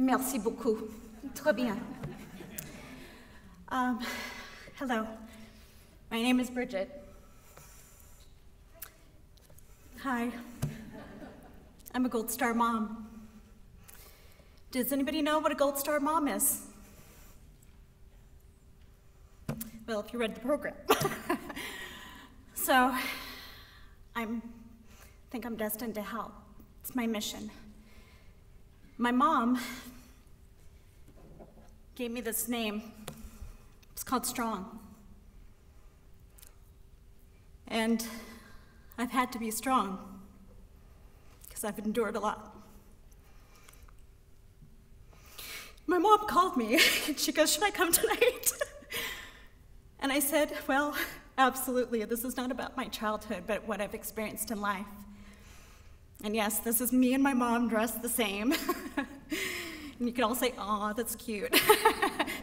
Merci beaucoup. Très bien. Hello. My name is Bridget. Hi. I'm a Gold Star mom. Does anybody know what a Gold Star mom is? Well, if you read the program. So, I think I'm destined to help. It's my mission. My mom gave me this name. It's called Strong. And I've had to be strong because I've endured a lot. My mom called me and she goes, "Should I come tonight?" And I said, well, absolutely. This is not about my childhood, but what I've experienced in life. And yes, this is me and my mom dressed the same. And you can all say, "Aw, that's cute."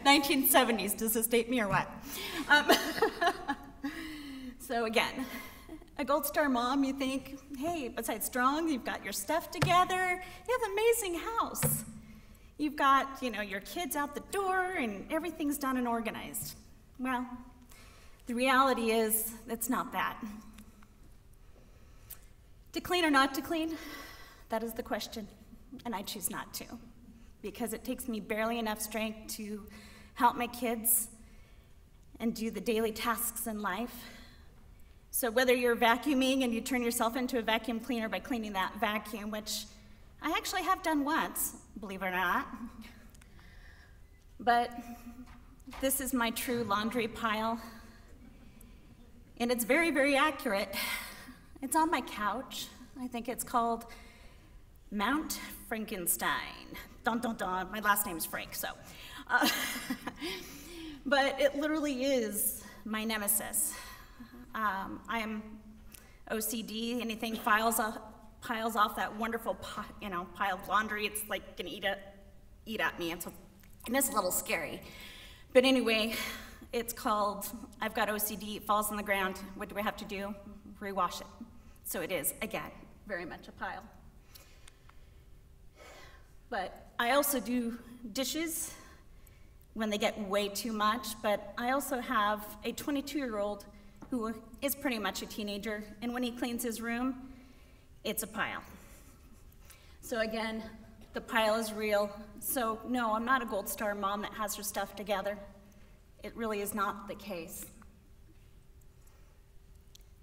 1970s, does this date me or what? So again, a Gold Star mom, you think, hey, besides strong, you've got your stuff together, you have an amazing house. You've got, your kids out the door and everything's done and organized. Well, the reality is, it's not that. To clean or not to clean? That is the question, and I choose not to, because it takes me barely enough strength to help my kids and do the daily tasks in life. So whether you're vacuuming and you turn yourself into a vacuum cleaner by cleaning that vacuum, which I actually have done once, believe it or not, but this is my true laundry pile, and it's very, very accurate. It's on my couch. I think it's called Mount Frankenstein. Dun, dun, dun. My last name is Frank, so. But it literally is my nemesis. I am OCD. Anything piles off that wonderful pile of laundry, it's like gonna eat at me. And it's a little scary. But anyway, it's called, I've got OCD, it falls on the ground. What do we have to do? Rewash it. So it is, again, very much a pile. But I also do dishes when they get way too much, but I also have a 22-year-old who is pretty much a teenager, and when he cleans his room, it's a pile. So again, the pile is real. So no, I'm not a Gold Star mom that has her stuff together. It really is not the case.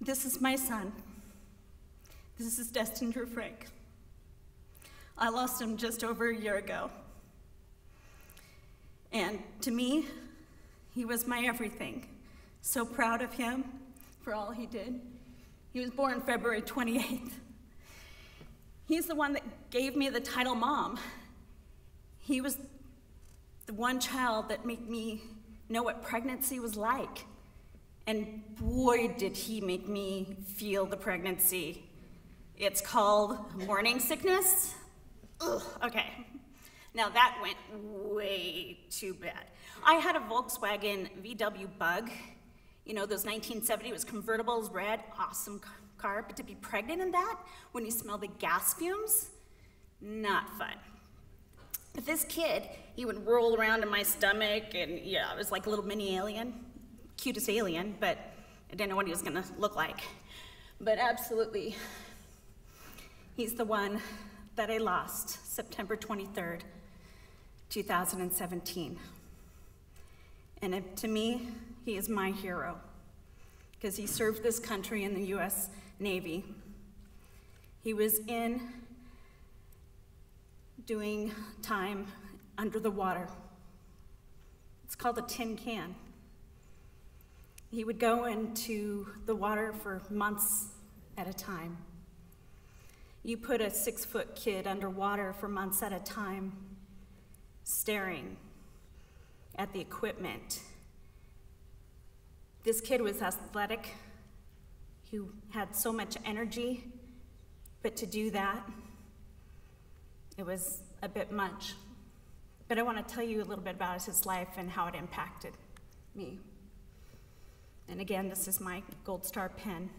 This is my son. This is Destined Drew Frank. I lost him just over a year ago. And to me, he was my everything. So proud of him for all he did. He was born February 28th. He's the one that gave me the title mom. He was the one child that made me know what pregnancy was like. And boy, did he make me feel the pregnancy. It's called morning sickness. Ugh, okay. Now that went way too bad. I had a Volkswagen VW Bug. Those 1970s, it was convertibles, red, awesome car. But to be pregnant in that, when you smell the gas fumes, not fun. But this kid, he would roll around in my stomach, and yeah, it was like a little mini alien. Cutest alien, but I didn't know what he was gonna look like. But absolutely, he's the one that I lost September 23rd, 2017. And to me, he is my hero, because he served this country in the US Navy. He was in doing time under the water. It's called a tin can. He would go into the water for months at a time. You put a 6-foot kid underwater for months at a time, staring at the equipment. This kid was athletic. He had so much energy, but to do that, it was a bit much. But I want to tell you a little bit about his life and how it impacted me. And again, this is my Gold Star pin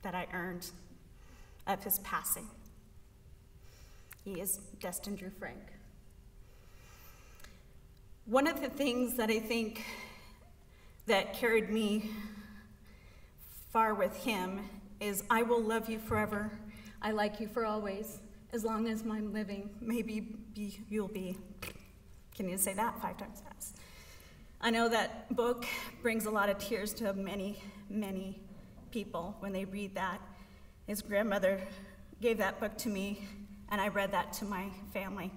that I earned of his passing. He is Destined Drew Frank. One of the things that I think that carried me far with him is, I will love you forever. I like you for always. As long as I'm living, maybe you'll be. Can you say that 5 times fast? I know that book brings a lot of tears to many, many people when they read that. His grandmother gave that book to me, and I read that to my family.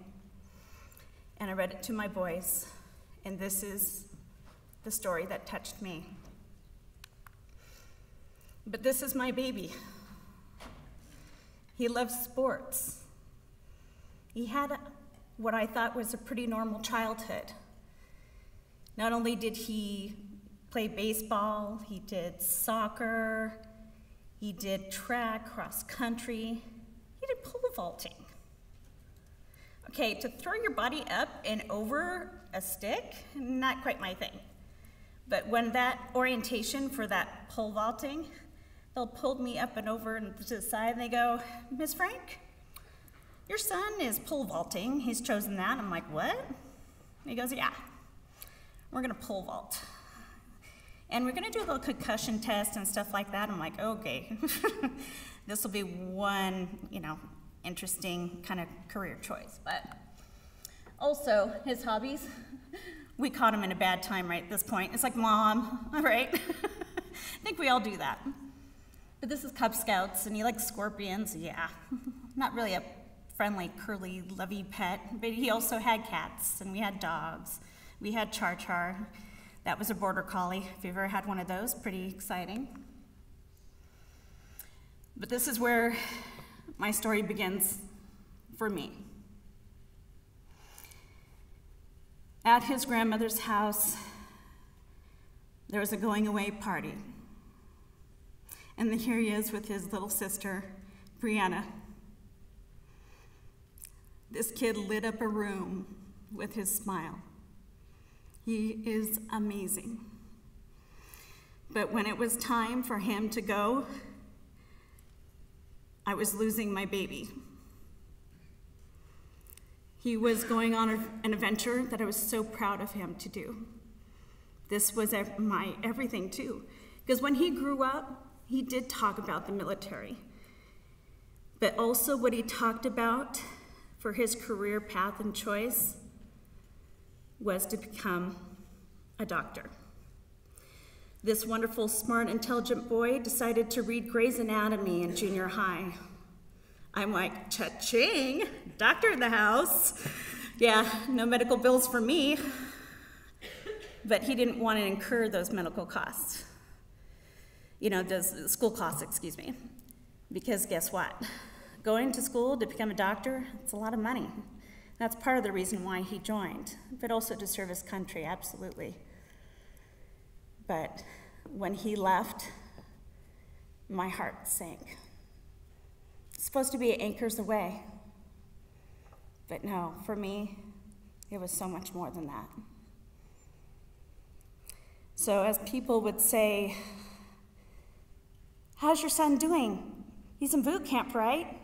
And I read it to my boys, and this is the story that touched me. But this is my baby. He loves sports. He had what I thought was a pretty normal childhood. Not only did he play baseball, he did soccer, he did track, cross country, he did pole vaulting. Okay, to throw your body up and over a stick, not quite my thing. But when that orientation for that pole vaulting, they'll pull me up and over and to the side and they go, Miss Frank, your son is pole vaulting. He's chosen that. I'm like, what? And he goes, yeah, we're gonna pole vault. And we're gonna do a little concussion test and stuff like that. I'm like, okay, this will be one, interesting kind of career choice. But also his hobbies, we caught him in a bad time right at this point. It's like, Mom, all right? I think we all do that. But this is Cub Scouts, and he likes scorpions. Yeah, not really a friendly, curly, lovey pet, but he also had cats, and we had dogs. We had Char Char. That was a border collie. If you've ever had one of those, pretty exciting. But this is where my story begins for me. At his grandmother's house, there was a going away party. And here he is with his little sister, Brianna. This kid lit up a room with his smile. He is amazing. But when it was time for him to go, I was losing my baby. He was going on an adventure that I was so proud of him to do. This was my everything too. Because when he grew up, he did talk about the military. But also what he talked about for his career path and choice was to become a doctor. This wonderful, smart, intelligent boy decided to read Grey's Anatomy in junior high. I'm like, cha-ching, doctor in the house. Yeah, no medical bills for me. But he didn't want to incur those medical costs. Those school costs, excuse me. Because guess what? Going to school to become a doctor, it's a lot of money. That's part of the reason why he joined, but also to serve his country, absolutely. But when he left, my heart sank. It's supposed to be anchors away. But no, for me, it was so much more than that. So as people would say, how's your son doing? He's in boot camp, right?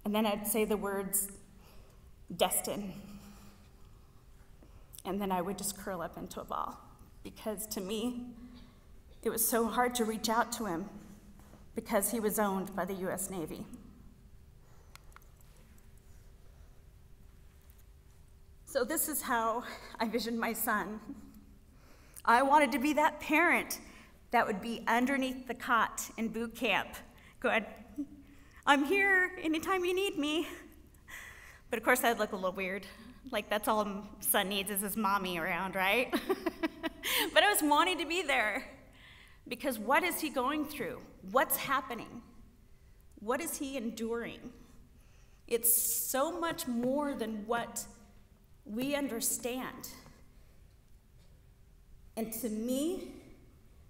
And then I'd say the words, Destined. And then I would just curl up into a ball. Because to me, it was so hard to reach out to him because he was owned by the US Navy. So this is how I visioned my son. I wanted to be that parent that would be underneath the cot in boot camp. Good. I'm here anytime you need me. But of course that'd look a little weird. Like that's all a son needs is his mommy around, right? But I was wanting to be there. Because what is he going through? What's happening? What is he enduring? It's so much more than what we understand. And to me,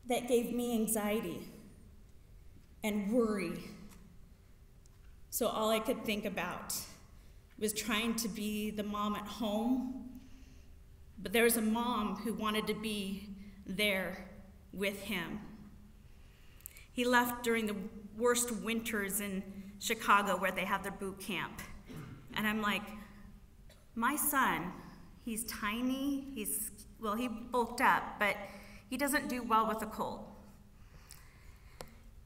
that gave me anxiety and worry. So all I could think about was trying to be the mom at home, but there was a mom who wanted to be there with him. He left during the worst winters in Chicago where they have their boot camp. And I'm like, my son, He's tiny, he bulked up, but he doesn't do well with a cold.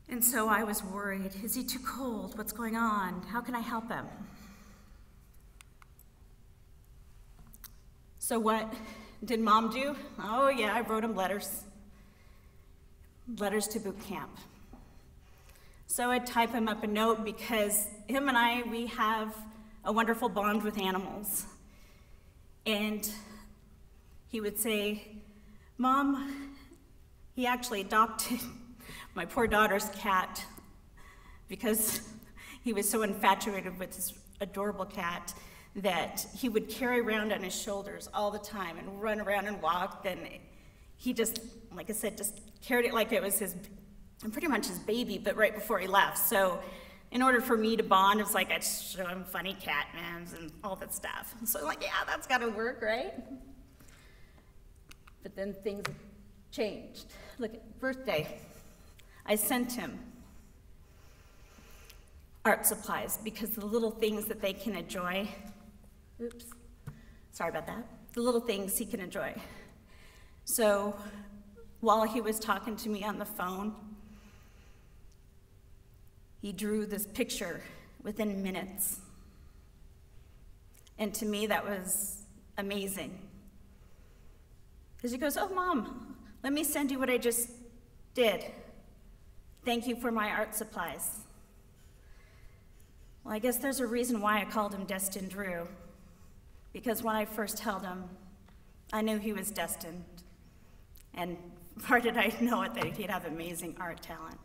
And so I was worried, is he too cold? What's going on? How can I help him? So what did Mom do? Oh yeah, I wrote him letters to boot camp. So I'd type him up a note because him and I, we have a wonderful bond with animals. And he would say, Mom, he actually adopted my poor daughter's cat because he was so infatuated with this adorable cat that he would carry around on his shoulders all the time and run around and walk. Then he just, like I said, just carried it like it was his, pretty much his baby, but right before he left. So in order for me to bond, it's like I'd show him funny cat names and all that stuff. So I'm like, yeah, that's gotta work, right? But then things changed. Look, birthday, I sent him art supplies because the little things that they can enjoy, oops, sorry about that, the little things he can enjoy. So while he was talking to me on the phone, he drew this picture within minutes. And to me, that was amazing. Because he goes, oh, Mom, let me send you what I just did. Thank you for my art supplies. Well, I guess there's a reason why I called him Destined Drew. Because when I first held him, I knew he was destined. And far did I know it that he'd have amazing art talent.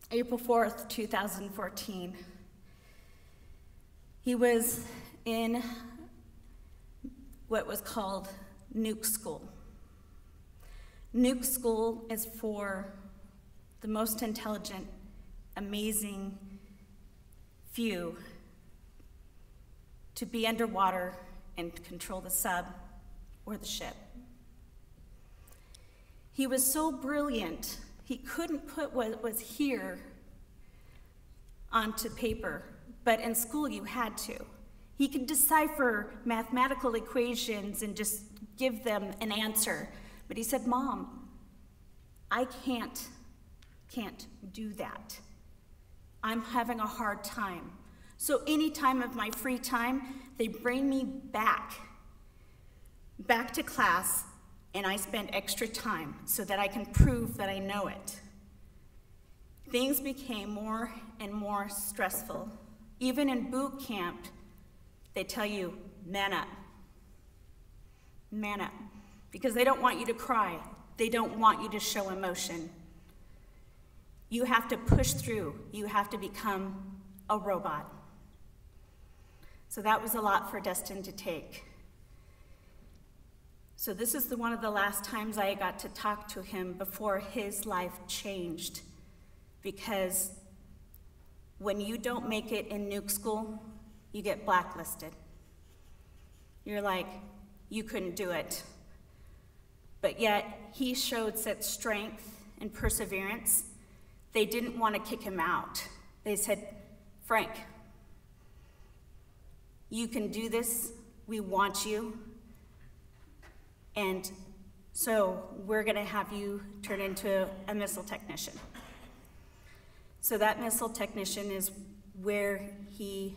April 4th, 2014. He was in what was called nuke school. Nuke school is for the most intelligent, amazing few to be underwater and control the sub or the ship. He was so brilliant, he couldn't put what was here onto paper, but in school you had to. He could decipher mathematical equations and just give them an answer. But he said, Mom, I can't do that. I'm having a hard time. So any time of my free time, they bring me back to class, and I spend extra time so that I can prove that I know it. Things became more and more stressful. Even in boot camp, they tell you, man up, because they don't want you to cry. They don't want you to show emotion. You have to push through. You have to become a robot. So that was a lot for Destined to take. So this is one of the last times I got to talk to him before his life changed. Because when you don't make it in nuke school, you get blacklisted. You're like, you couldn't do it. But yet, he showed such strength and perseverance, they didn't want to kick him out. They said, Frank, you can do this, we want you, and so we're gonna have you turn into a missile technician. So that missile technician is where he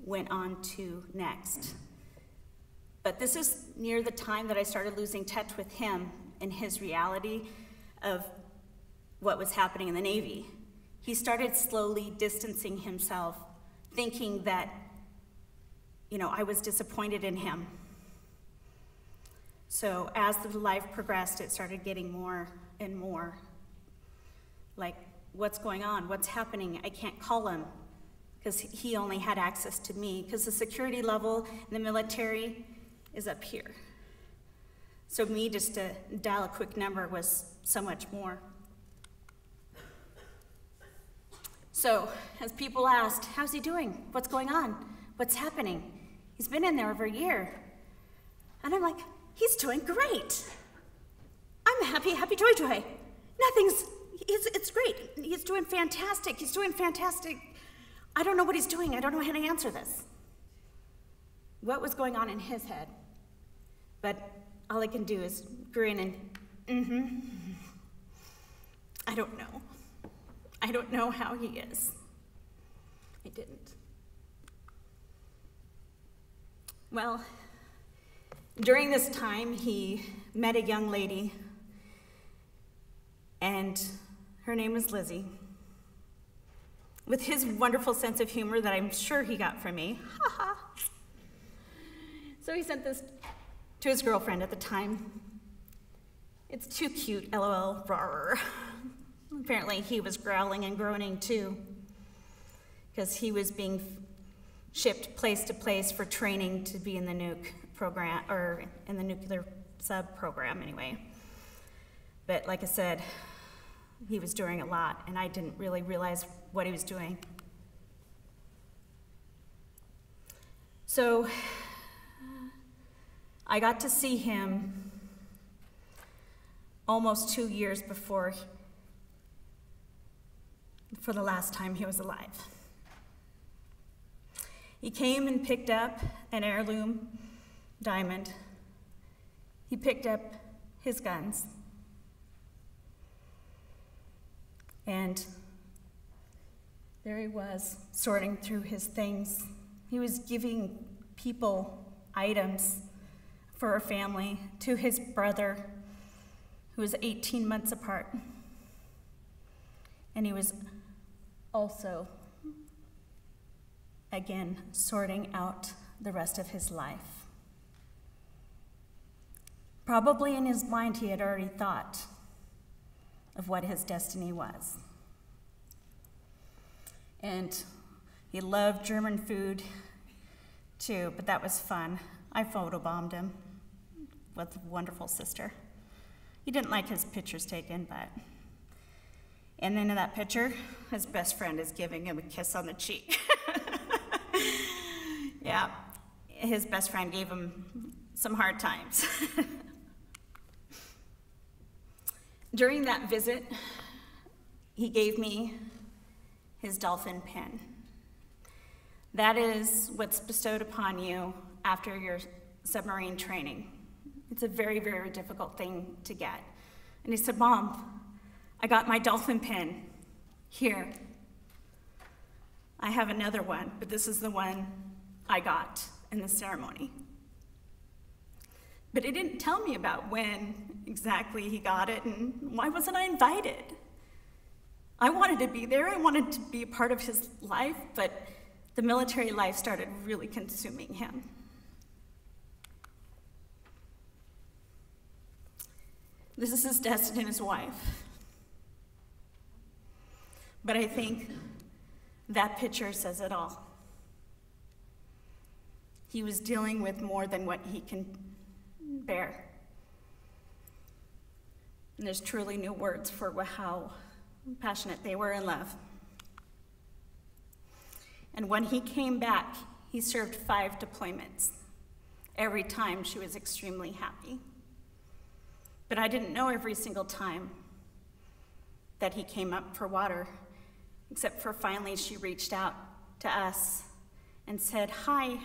went on to next. But this is near the time that I started losing touch with him and his reality of what was happening in the Navy. He started slowly distancing himself, thinking that, I was disappointed in him. So as the life progressed, it started getting more and more like, what's going on? What's happening? I can't call him because he only had access to me because the security level in the military is up here. So me just to dial a quick number was so much more. So as people asked, how's he doing? What's going on? What's happening? He's been in there over a year. And I'm like, he's doing great. I'm happy, joy. It's great. He's doing fantastic. I don't know what he's doing. I don't know how to answer this. What was going on in his head? But all I can do is grin and, I don't know. I don't know how he is. I didn't. Well, during this time, he met a young lady, and her name was Lizzie. With his wonderful sense of humor that I'm sure he got from me, So he sent this to his girlfriend at the time. It's too cute, LOL, rawr. Apparently he was growling and groaning too, because he was being shipped place to place for training to be in the nuke program, or in the nuclear sub program anyway. But like I said, he was doing a lot, and I didn't really realize what he was doing. So I got to see him almost 2 years before, for the last time he was alive. He came and picked up an heirloom diamond. He picked up his guns. And there he was, sorting through his things. He was giving people items for a family to his brother, who was 18 months apart. And he was also, again, sorting out the rest of his life. Probably in his mind, he had already thought of what his destiny was. And he loved German food too, but that was fun. I photobombed him with a wonderful sister. He didn't like his pictures taken, but... And then in that picture, his best friend is giving him a kiss on the cheek. Yeah, his best friend gave him some hard times. During that visit, he gave me his dolphin pin. That is what's bestowed upon you after your submarine training. It's a very, very difficult thing to get. And he said, "Mom, I got my dolphin pin. Here. I have another one, but this is the one I got in the ceremony." But he didn't tell me about when exactly he got it and why wasn't I invited. I wanted to be there, I wanted to be a part of his life, but the military life started really consuming him. This is his Destined and his wife. But I think that picture says it all. He was dealing with more than what he can bear. And there's truly no words for how passionate they were in love. And when he came back, he served 5 deployments. Every time she was extremely happy. But I didn't know every single time that he came up for water, except for finally she reached out to us and said, "Hi,"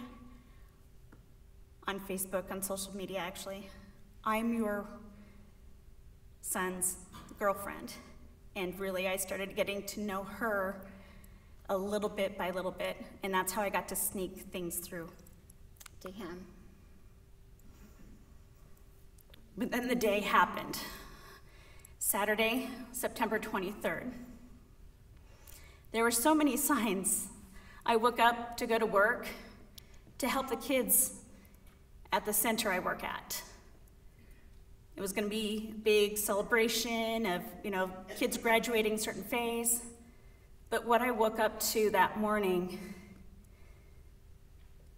on Facebook, on social media actually, "I'm your son's girlfriend." And really I started getting to know her a little bit by little bit, and that's how I got to sneak things through to him. But then the day happened. Saturday, September 23rd. There were so many signs. I woke up to go to work to help the kids at the center I work at. It was gonna be a big celebration of, kids graduating a certain phase. But what I woke up to that morning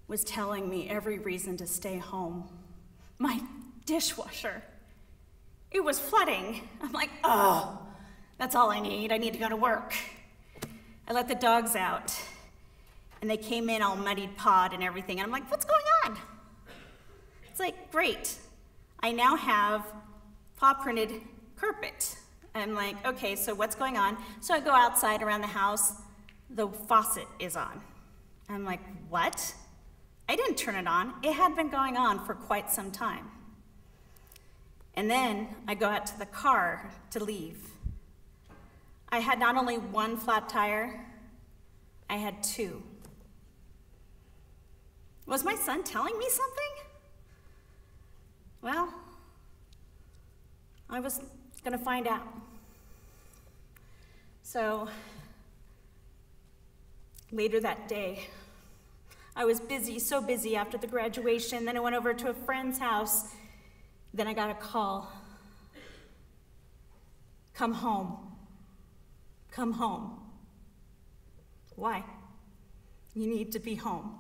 was telling me every reason to stay home. My dishwasher, it was flooding. I'm like, oh, that's all I need. I need to go to work. I let the dogs out, and they came in all muddied pawed and everything. And I'm like, what's going on? It's like, great. I now have paw printed carpet. I'm like, okay, so what's going on? So I go outside around the house, the faucet is on. I'm like, what? I didn't turn it on. It had been going on for quite some time. And then I go out to the car to leave. I had not only one flat tire, I had two. Was my son telling me something? Well, I was gonna find out. So, later that day, I was busy, so busy after the graduation. Then I went over to a friend's house. Then I got a call. Come home. Come home. Why? You need to be home.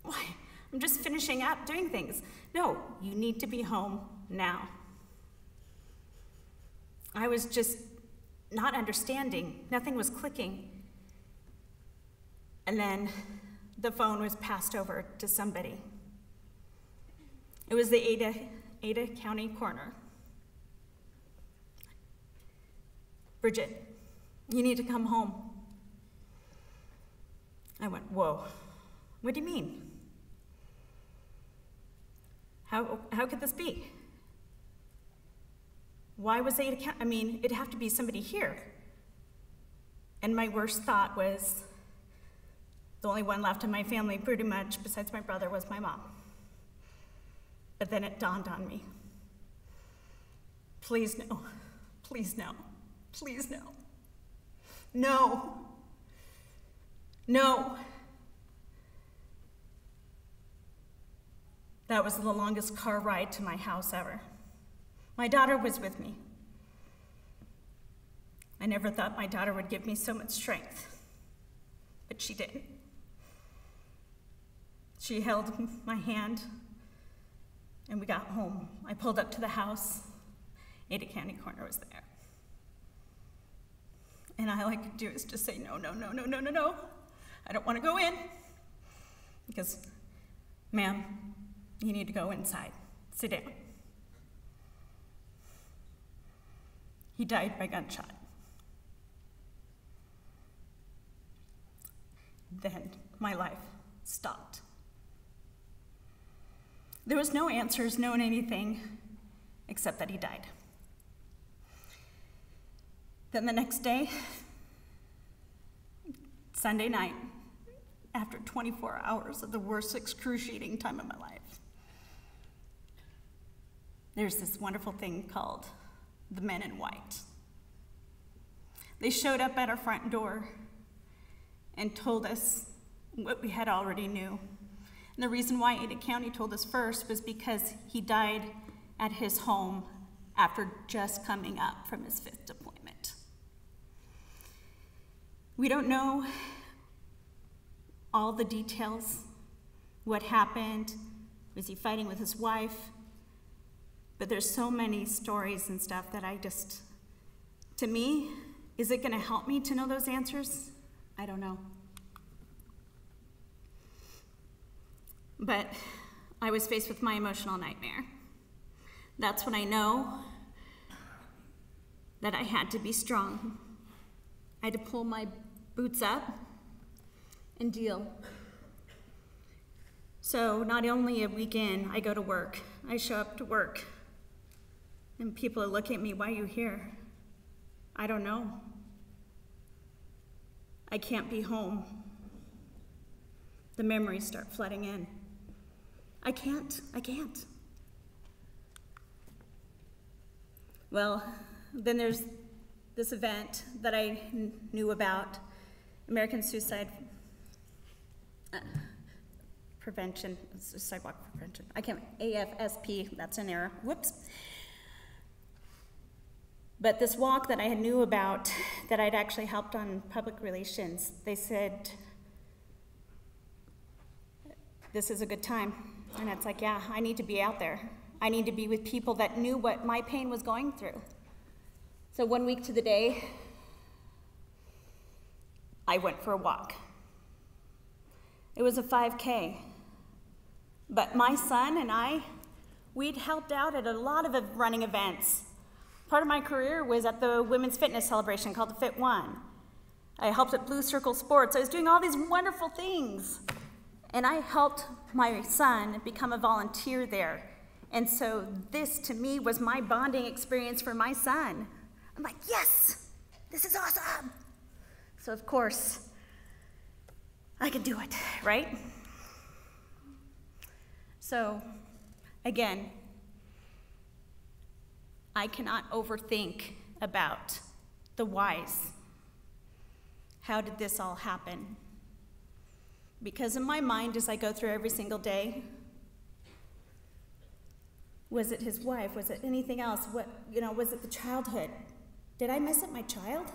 Why? I'm just finishing up doing things. No, you need to be home now. I was just not understanding. Nothing was clicking. And then the phone was passed over to somebody. It was the Ada County coroner. Bridget, you need to come home. I went, whoa, what do you mean? How could this be? Why was Ada County? I mean, it'd have to be somebody here. And my worst thought was, the only one left in my family, pretty much, besides my brother, was my mom. But then it dawned on me. Please no, please no, please no. No, no. That was the longest car ride to my house ever. My daughter was with me. I never thought my daughter would give me so much strength, but she did. She held my hand, and we got home. I pulled up to the house. Ada County coroner was there. And all I could do is just say, no, no, no, no, no, no, no. I don't want to go in. Because, ma'am, you need to go inside. Sit down. He died by gunshot. Then my life stopped. There was no answers, no anything, except that he died. Then the next day, Sunday night, after 24 hours of the worst excruciating time of my life, there's this wonderful thing called the Men in White. They showed up at our front door and told us what we had already knew. And the reason why Ada County told us first was because he died at his home after just coming up from his 5th deployment. We don't know all the details, what happened, was he fighting with his wife? But there's so many stories and stuff that to me, is it gonna help me to know those answers? I don't know. But I was faced with my emotional nightmare. That's when I know that I had to be strong. I had to pull my boots up and deal. So not only a week in, I go to work. I show up to work, and people are looking at me, why are you here? I don't know. I can't be home. The memories start flooding in. I can't. Well, then there's this event that I knew about, American Suicide Prevention, Sidewalk Prevention. AFSP, that's an error, whoops. But this walk that I knew about, that I'd actually helped on public relations, they said, this is a good time. And it's like, yeah, I need to be out there. I need to be with people that knew what my pain was going through. So 1 week to the day, I went for a walk. It was a 5K. But my son and we'd helped out at a lot of running events. Part of my career was at the Women's Fitness Celebration called the Fit One. I helped at Blue Circle Sports. I was doing all these wonderful things. And I helped my son become a volunteer there. And so this, to me, was my bonding experience for my son. I'm like, yes, this is awesome. So, of course, I can do it, right? So, again, I cannot overthink about the whys. How did this all happen? Because in my mind, as I go through every single day, was it his wife? Was it anything else? Was it the childhood? Did I mess up my child?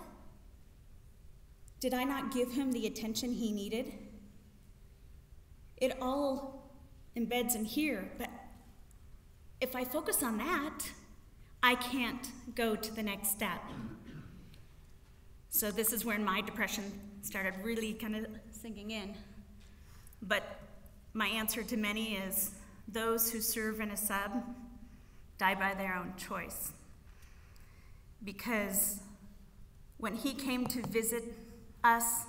Did I not give him the attention he needed? It all embeds in here, but if I focus on that, I can't go to the next step. So this is when my depression started really kind of sinking in. But my answer to many is, those who serve in a sub die by their own choice. Because when he came to visit us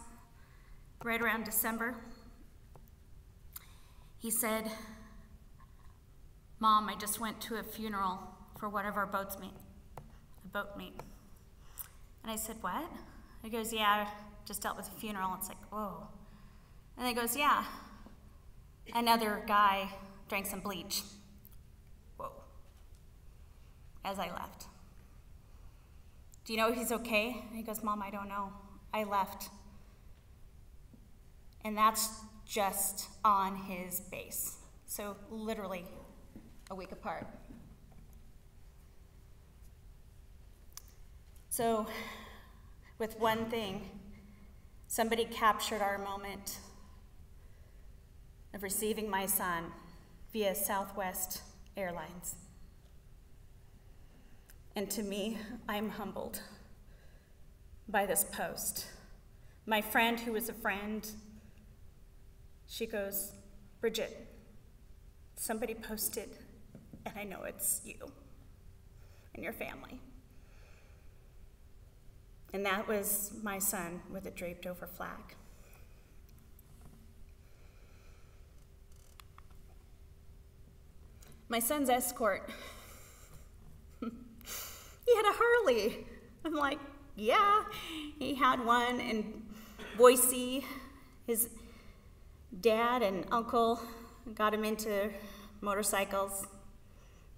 right around December, he said, "Mom, I just went to a funeral for one of our boat meet." And I said, "What?" He goes, "Yeah, I just dealt with a funeral." It's like, whoa. And he goes, "Yeah, another guy drank some bleach." Whoa. As I left. "Do you know if he's okay?" And he goes, "Mom, I don't know. I left." And that's just on his base. So literally a week apart. So with one thing, somebody captured our moment of receiving my son via Southwest Airlines. And to me, I'm humbled by this post. My friend, who was a friend, she goes, "Bridget, somebody posted, and I know it's you and your family." And that was my son with a draped over flag. My son's escort, he had a Harley. I'm like, yeah, he had one in Boise. His dad and uncle got him into motorcycles.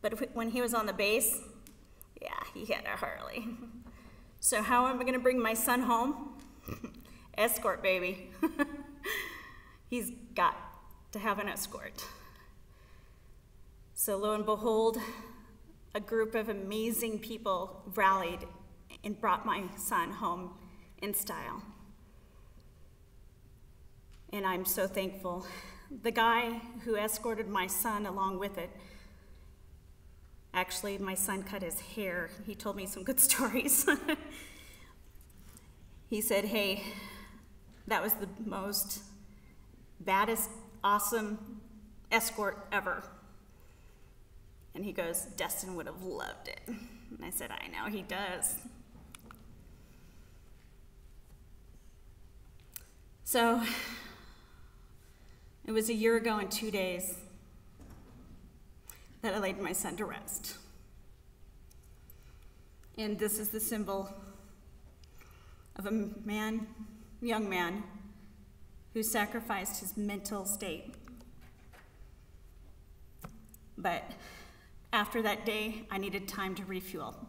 But when he was on the base, yeah, he had a Harley. So how am I gonna bring my son home? Escort, baby. He's got to have an escort. So lo and behold, a group of amazing people rallied and brought my son home in style. And I'm so thankful. The guy who escorted my son along with it, actually, my son cut his hair. He told me some good stories. He said, "Hey, that was the most baddest, awesome escort ever." And he goes, "Destined would have loved it." And I said, "I know, he does." So, it was a year ago and 2 days that I laid my son to rest. And this is the symbol of a young man who sacrificed his mental state. But after that day, I needed time to refuel.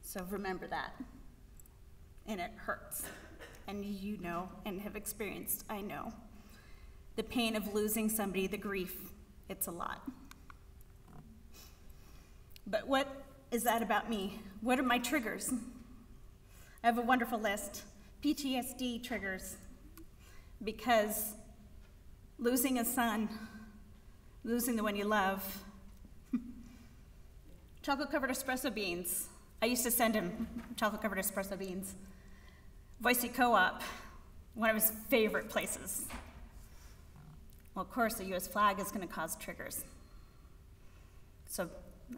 So remember that. And it hurts. And you know, and have experienced, I know, the pain of losing somebody, the grief. It's a lot. But what is that about me? What are my triggers? I have a wonderful list. PTSD triggers. Because losing a son, losing the one you love. Chocolate-covered espresso beans. I used to send him chocolate-covered espresso beans. Boise Co-op, one of his favorite places. Well, of course, the US flag is going to cause triggers. So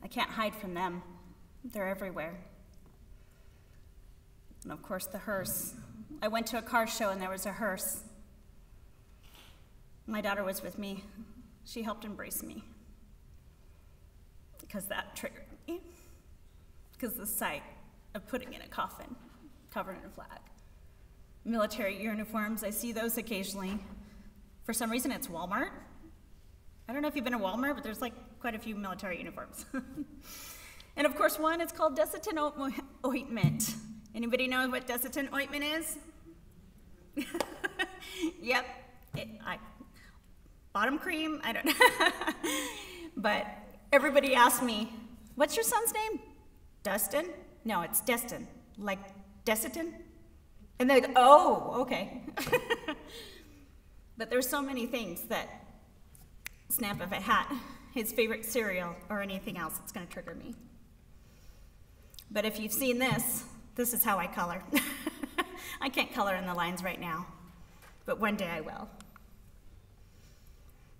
I can't hide from them. They're everywhere. And of course the hearse. I went to a car show and there was a hearse. My daughter was with me. She helped embrace me. Because that triggered me. Because the sight of putting in a coffin covered in a flag. Military uniforms, I see those occasionally. For some reason it's Walmart. I don't know if you've been to Walmart, but there's like quite a few military uniforms. And of course one, it's called Destined ointment. Anybody know what Destined ointment is? Yep, bottom cream, I don't know. But everybody asked me, what's your son's name? Dustin? No, it's Destined, like Destined. And they're like, oh, okay. But there's so many things that snap of a hat, his favorite cereal or anything else, it's gonna trigger me. But if you've seen this, this is how I color. I can't color in the lines right now, but one day I will.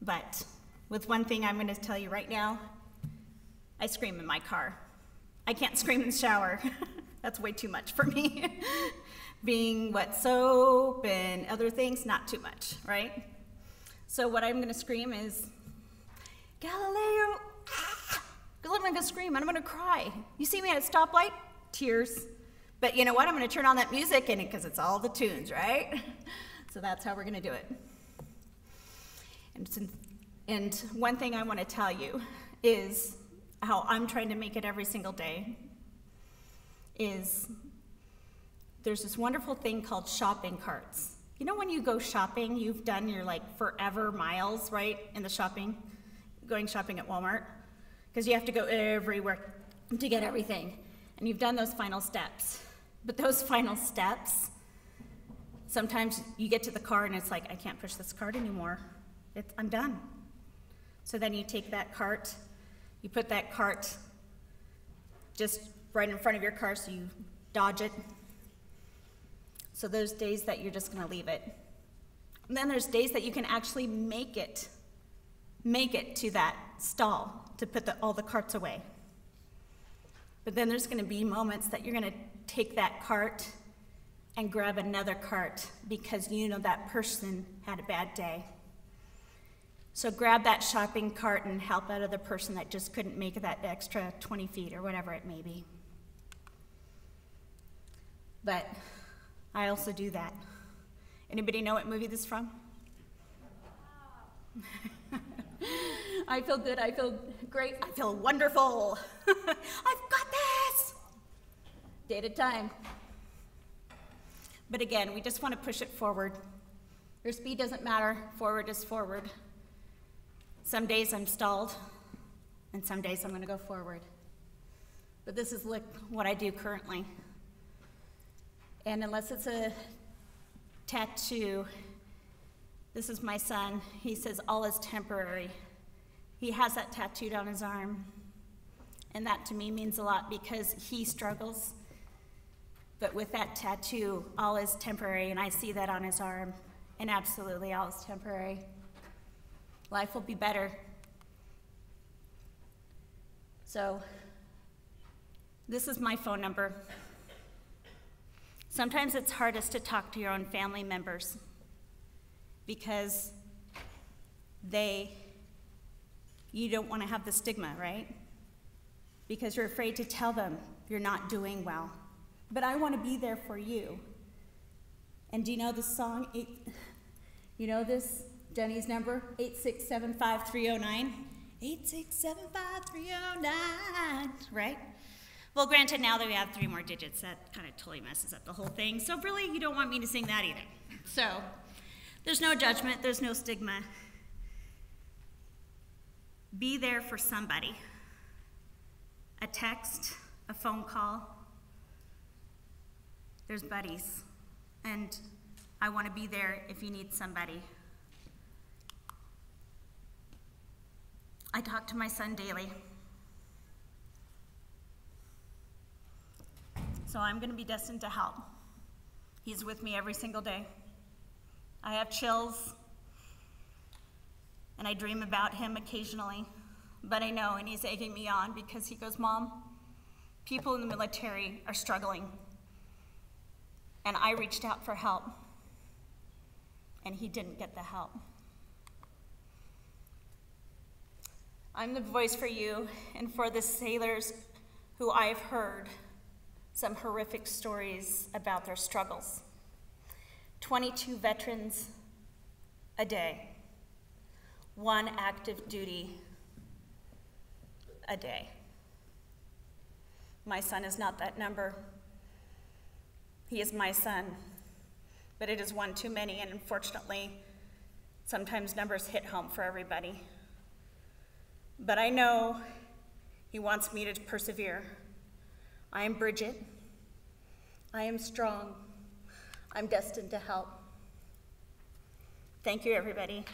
But with one thing I'm gonna tell you right now, I scream in my car. I can't scream in the shower. That's way too much for me. Being wet soap and other things, not too much, right? So what I'm gonna scream is, Galileo, I'm gonna scream and I'm gonna cry. You see me at a stoplight? Tears. But you know what? I'm gonna turn on that music in it because it's all the tunes, right? So that's how we're gonna do it. And one thing I wanna tell you is how I'm trying to make it every single day is there's this wonderful thing called shopping carts. You know when you go shopping, you've done your like forever miles, right, in the shopping, going shopping at Walmart, because you have to go everywhere to get everything. And you've done those final steps. But those final steps, sometimes you get to the car and it's like, I can't push this cart anymore. I'm done. So then you take that cart, you put that cart just right in front of your car so you dodge it. So those days that you're just gonna leave it. And then there's days that you can actually make it to that stall to put all the carts away. But then there's gonna be moments that you're gonna take that cart and grab another cart because you know that person had a bad day. So grab that shopping cart and help out other person that just couldn't make that extra 20 feet or whatever it may be. But I also do that. Anybody know what movie this is from? I feel good, I feel great, I feel wonderful. I've got this! Day at a time. But again, we just want to push it forward. Your speed doesn't matter, forward is forward. Some days I'm stalled, and some days I'm going to go forward. But this is what I do currently. And unless it's a tattoo, this is my son. He says all is temporary. He has that tattooed on his arm. And that to me means a lot because he struggles. But with that tattoo, all is temporary, and I see that on his arm. And absolutely all is temporary. Life will be better. So, this is my phone number. Sometimes it's hardest to talk to your own family members because you don't want to have the stigma, right? Because you're afraid to tell them you're not doing well. But I want to be there for you. And do you know the song? You know this? Jenny's number? 8675309. 8675309. Right? Well, granted, now that we have 3 more digits, that kind of totally messes up the whole thing. So really, you don't want me to sing that either. So there's no judgment. There's no stigma. Be there for somebody. A text, a phone call. There's buddies. And I want to be there if you need somebody. I talk to my son daily. So I'm going to be destined to help. He's with me every single day. I have chills, and I dream about him occasionally, but I know, and he's egging me on because he goes, Mom, people in the military are struggling. and I reached out for help, and he didn't get the help. I'm the voice for you and for the sailors who I've heard some horrific stories about their struggles. 22 veterans a day, 1 active duty a day. My son is not that number. He is my son, but it is one too many, and unfortunately, sometimes numbers hit home for everybody. But I know he wants me to persevere. I am Bridget. I am strong. I'm destined to help. Thank you, everybody.